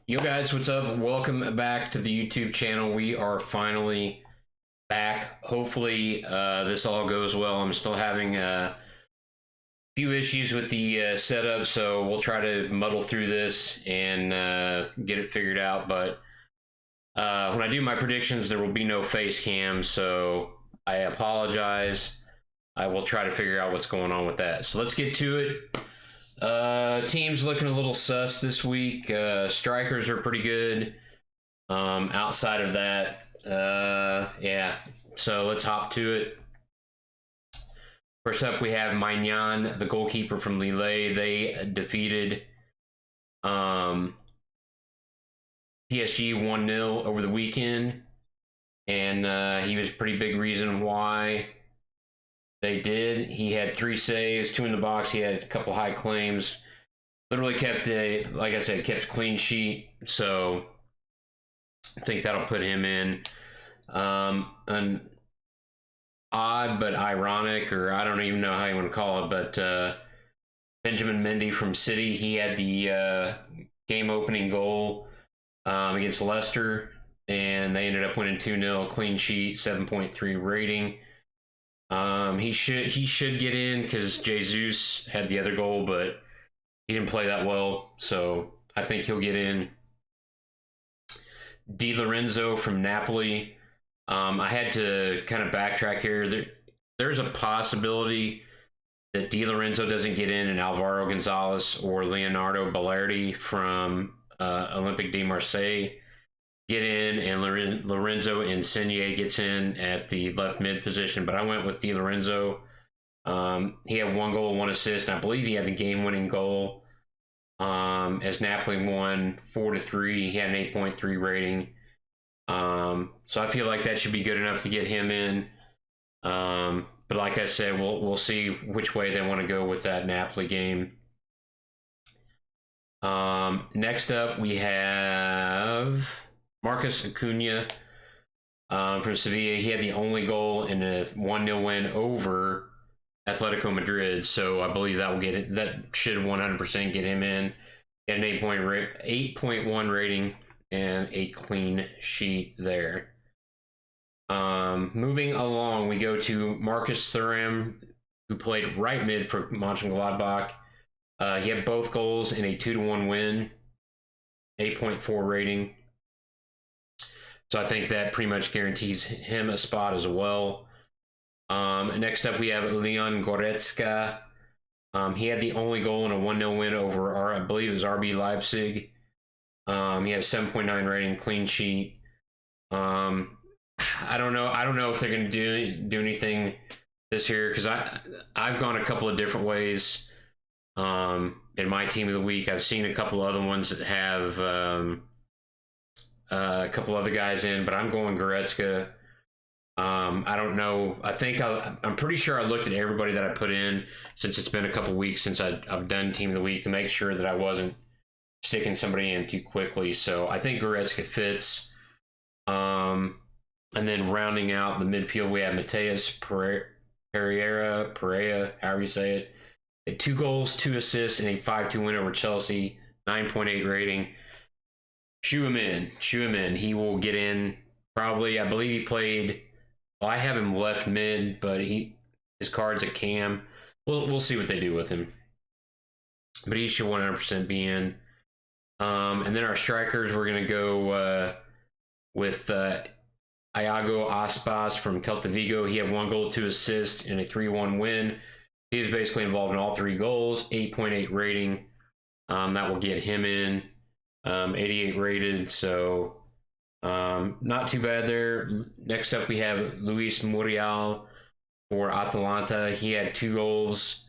Yo guys, what's up? Welcome back to the YouTube channel. We are finally back. Hopefully this all goes well. I'm still having a few issues with the setup, so we'll try to muddle through this and get it figured out. But when I do my predictions, there will be no face cam, so I apologize. I will try to figure out what's going on with that. So let's get to it. Teams looking a little sus this week. Strikers are pretty good. Outside of that, yeah. So let's hop to it. First up, we have Maignan, the goalkeeper from Lille. They defeated PSG 1-0 over the weekend, and he was a pretty big reason why they did. He had 3 saves, 2 in the box. He had a couple high claims. Literally kept like I said, kept a clean sheet. So I think that'll put him in. An odd but ironic, or I don't even know how you want to call it, but Benjamin Mendy from City, he had the game opening goal against Leicester, and they ended up winning 2-0, clean sheet, 7.3 rating. He should get in because Jesus had the other goal, but he didn't play that well, so I think he'll get in. Di Lorenzo from Napoli. I had to kind of backtrack here. There's a possibility that Di Lorenzo doesn't get in, and Alvaro Gonzalez or Leonardo Balerdi from Olympique de Marseille get in, and Lorenzo Insigne gets in at the left mid position. But I went with Di Lorenzo. He had 1 goal, 1 assist, and I believe he had the game-winning goal as Napoli won 4-3. He had an 8.3 rating. So I feel like that should be good enough to get him in. But like I said, we'll see which way they want to go with that Napoli game. Next up, we have Marcus Acuna from Sevilla. He had the only goal in a 1-0 win over Atletico Madrid, so I believe that will get it. That should 100% get him in. He had an 8.1 rating and a clean sheet there. Moving along, we go to Marcus Thuram, who played right mid for Mönchengladbach. He had both goals in a 2-1 win, 8.4 rating. So I think that pretty much guarantees him a spot as well. Next up, we have Leon Goretzka. He had the only goal in a 1-0 win over, I believe it was RB Leipzig. He had a 7.9 rating, clean sheet. I don't know if they're going to do anything this year, because I've gone a couple of different ways in my team of the week. I've seen a couple other ones that have a couple other guys in, but I'm going Goretzka. I don't know. I'm pretty sure I looked at everybody that I put in, since it's been a couple weeks since I've done team of the week, to make sure that I wasn't sticking somebody in too quickly. So I think Goretzka fits. And then rounding out the midfield, we have Mateus Pereira, however you say it. Had 2 goals, 2 assists, and a 5-2 win over Chelsea, 9.8 rating. Shoe him in. He will get in probably. I believe he played. Well, I have him left mid, but his card's a cam. We'll see what they do with him. But he should 100% be in. And then our strikers, we're going to go with Iago Aspas from Celta Vigo. He had 1 goal, 2 assists, and a 3-1 win. He was basically involved in all 3 goals, 8.8 rating. That will get him in. 88 rated, so not too bad there. Next up, we have Luis Muriel for Atalanta. He had 2 goals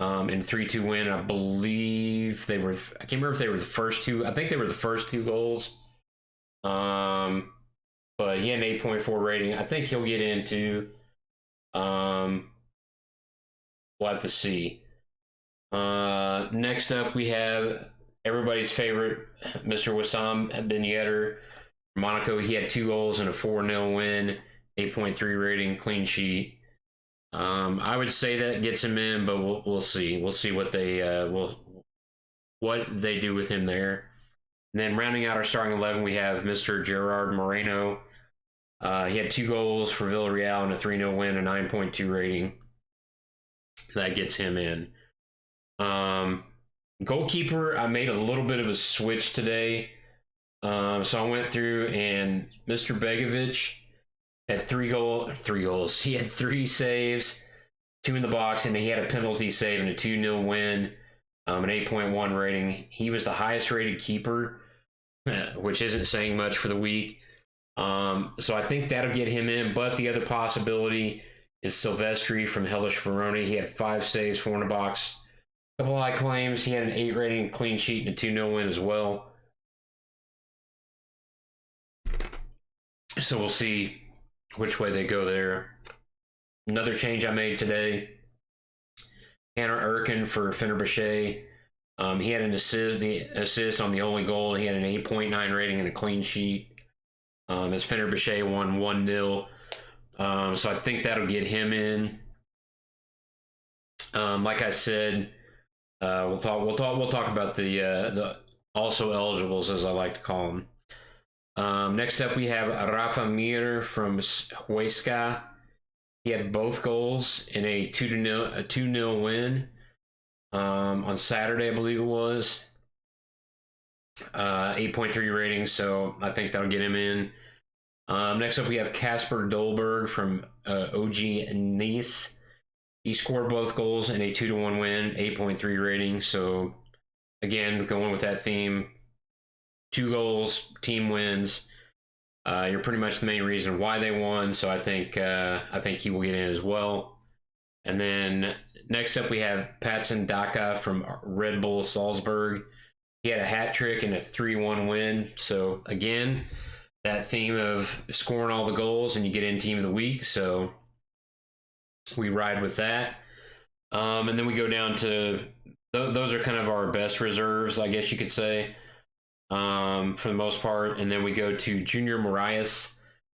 in a 3-2 win. I believe they were, I can't remember if they were the first 2. I think they were the first 2 goals. But he had an 8.4 rating. I think he'll get into. We'll have to see. Next up, we have everybody's favorite, Mr. Wissam Ben Yedder, Monaco. He had 2 goals and a 4-0 win, 8.3 rating, clean sheet. I would say that gets him in, but we'll see. We'll see what they do with him there. And then rounding out our starting 11, we have Mr. Gerard Moreno. He had 2 goals for Villarreal and a 3-0 win, a 9.2 rating. That gets him in. Goalkeeper, I made a little bit of a switch today. So I went through, and Mr. Begovic had 3 goals. He had 3 saves, 2 in the box, and he had a penalty save and a 2-0 win, an 8.1 rating. He was the highest rated keeper, which isn't saying much for the week. So I think that'll get him in. But the other possibility is Silvestri from Hellas Verona. He had 5 saves, 4 in the box, a couple high claims. He had an 8 rating, clean sheet, and a 2-0 win as well. So we'll see which way they go there. Another change I made today: Tanner Erkin for Fenerbahce. He had an assist on the only goal. He had an 8.9 rating and a clean sheet. As Fenerbahce won 1-0. So I think that'll get him in. Like I said, we'll talk about the also eligibles, as I like to call them. Next up, we have Rafa Mir from Huesca. He had both goals in a 2-0 win on Saturday, I believe it was. 8.3 rating, so I think that'll get him in. Next up, we have Kasper Dolberg from OG Nice. He scored both goals in a 2-1 win, 8.3 rating. So again, going with that theme, 2 goals, team wins. You're pretty much the main reason why they won. So I think he will get in as well. And then next up, we have Patson Daka from Red Bull Salzburg. He had a hat trick and a 3-1 win. So again, that theme of scoring all the goals and you get in team of the week. So we ride with that. And then we go down to, those are kind of our best reserves, I guess you could say, for the most part. And then we go to Junior Moraes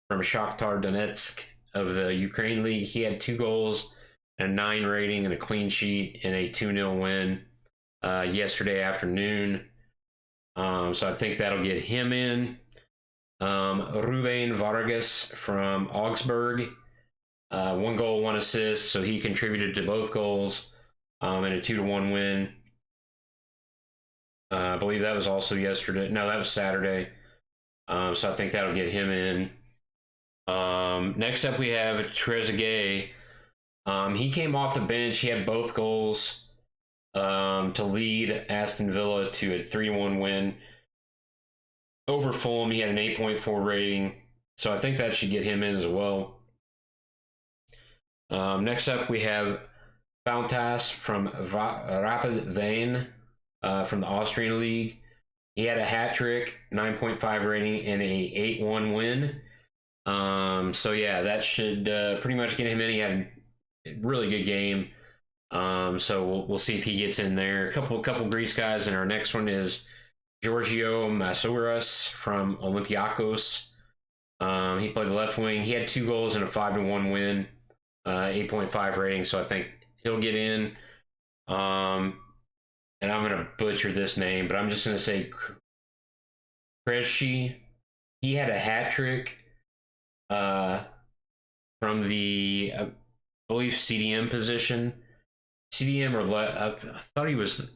from Shakhtar Donetsk of the Ukraine League. He had 2 goals, and a 9 rating, and a clean sheet, and a 2-0 win yesterday afternoon. So I think that'll get him in. Ruben Vargas from Augsburg, 1 goal, 1 assist, so he contributed to both goals, and a 2-1 win. I believe that was also yesterday. No, that was Saturday. So I think that'll get him in. Next up, we have Trezeguet. He came off the bench. He had both goals to lead Aston Villa to a 3-1 win over Fulham. He had an 8.4 rating, so I think that should get him in as well. Next up, we have Fountas from Rapid Wien from the Austrian League. He had a hat trick, 9.5 rating, and a 8-1 win. So yeah, that should pretty much get him in. He had a really good game. So we'll see if he gets in there. A couple Greece guys, and our next one is Giorgio Masouras from Olympiacos. He played the left wing. He had 2 goals and a 5-1 win, 8.5 rating. So I think he'll get in. And I'm gonna butcher this name, but I'm just gonna say Krejci. He had a hat trick from the I believe CDM position. CDM or I thought he was.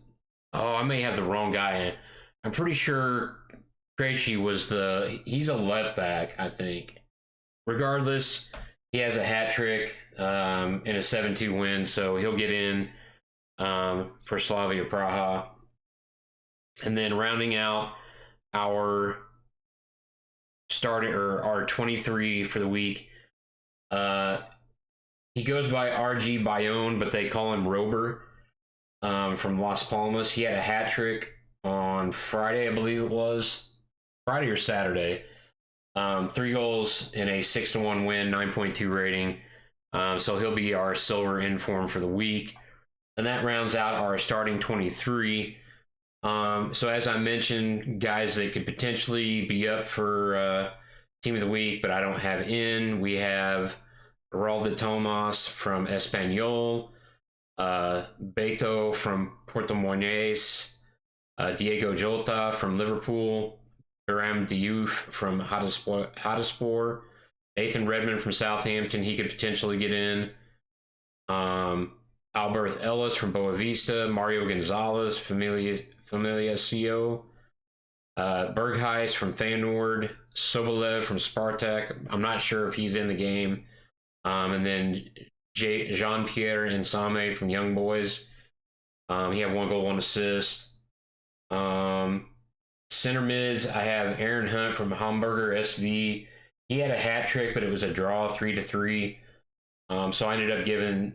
Oh, I may have the wrong guy in. I'm pretty sure Krejci was he's a left back, I think. Regardless, he has a hat trick in a 7-2 win, so he'll get in for Slavia Praha. And then rounding out our our 23 for the week, he goes by RG Bayonne, but they call him Rober, from Las Palmas. He had a hat trick on Friday, I believe it was. Friday or Saturday. 3 goals in a 6-1 win, 9.2 rating. So he'll be our silver inform for the week. And that rounds out our starting 23. So as I mentioned, guys that could potentially be up for team of the week, but I don't have in. We have Raul de Tomas from Espanyol, Beto from Portimonense, Diego Jota from Liverpool, Hiram Diouf from Hotspur. Nathan Redmond from Southampton. He could potentially get in. Albert Ellis from Boa Vista. Mario Gonzalez, Familia CO. Bergheis from Feyenoord. Sobolev from Spartak. I'm not sure if he's in the game. And then Jean-Pierre Nsame from Young Boys. He had 1 goal, 1 assist. Center mids, I have Aaron Hunt from Hamburger SV. He had a hat trick, but it was a draw, 3-3. So I ended up giving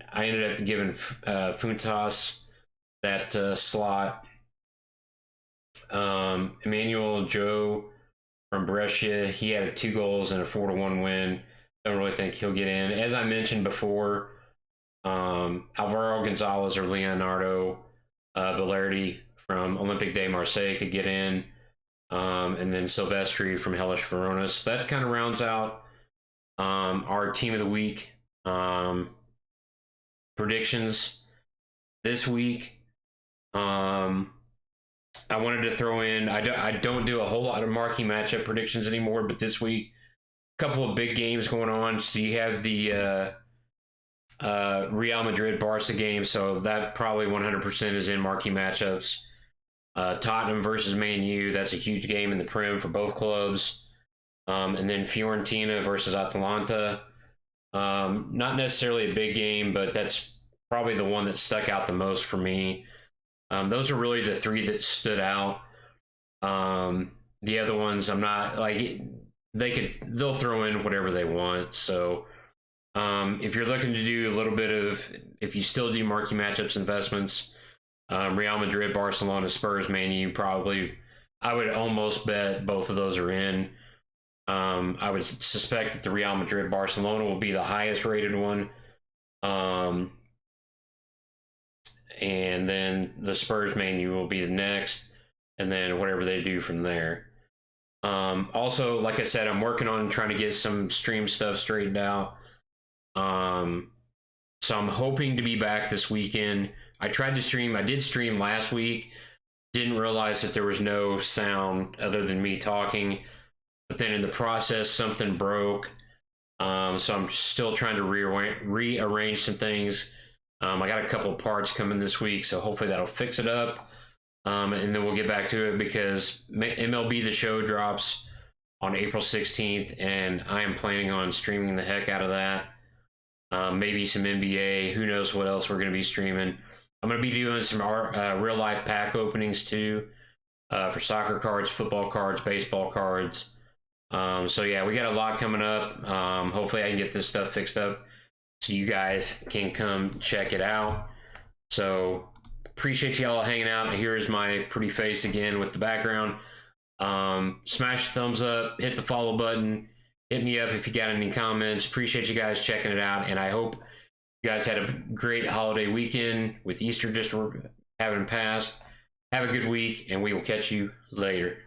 Funtas that slot. Emmanuel Joe from Brescia, he had 2 goals and a 4-1 win. Don't really think he'll get in. As I mentioned before, Alvaro Gonzalez or Leonardo Valerdi from Olympique de Marseille could get in. And then Silvestri from Hellas Verona. So that kind of rounds out our team of the week predictions this week. I wanted to throw in, I don't do a whole lot of marquee matchup predictions anymore, but this week, a couple of big games going on. So you have the Real Madrid Barca game, so that probably 100% is in marquee matchups. Tottenham versus Man U, that's a huge game in the Prem for both clubs. And then Fiorentina versus Atalanta. Not necessarily a big game, but that's probably the one that stuck out the most for me. Those are really the 3 that stood out. The other ones, I'm not like, they'll throw in whatever they want. So if you're looking to do a little bit of, if you still do marquee matchups investments, Real Madrid, Barcelona, Spurs, Man U, probably, I would almost bet both of those are in. I would suspect that the Real Madrid, Barcelona will be the highest rated one. And then the Spurs, Man U will be the next, and then whatever they do from there. Also, like I said, I'm working on trying to get some stream stuff straightened out. So I'm hoping to be back this weekend. I did stream last week, didn't realize that there was no sound other than me talking, but then in the process, something broke. So I'm still trying to rearrange some things. I got a couple of parts coming this week, so hopefully that'll fix it up. And then we'll get back to it because MLB The Show drops on April 16th, and I am planning on streaming the heck out of that. Maybe some NBA. Who knows what else we're going to be streaming. I'm going to be doing some real life pack openings too, for soccer cards, football cards, baseball cards. So yeah, we got a lot coming up. Hopefully I can get this stuff fixed up so you guys can come check it out. So appreciate y'all hanging out. Here's my pretty face again with the background. Smash the thumbs up, hit the follow button, hit me up if you got any comments. Appreciate you guys checking it out, and I hope you guys had a great holiday weekend with Easter just having passed. Have a good week, and we will catch you later.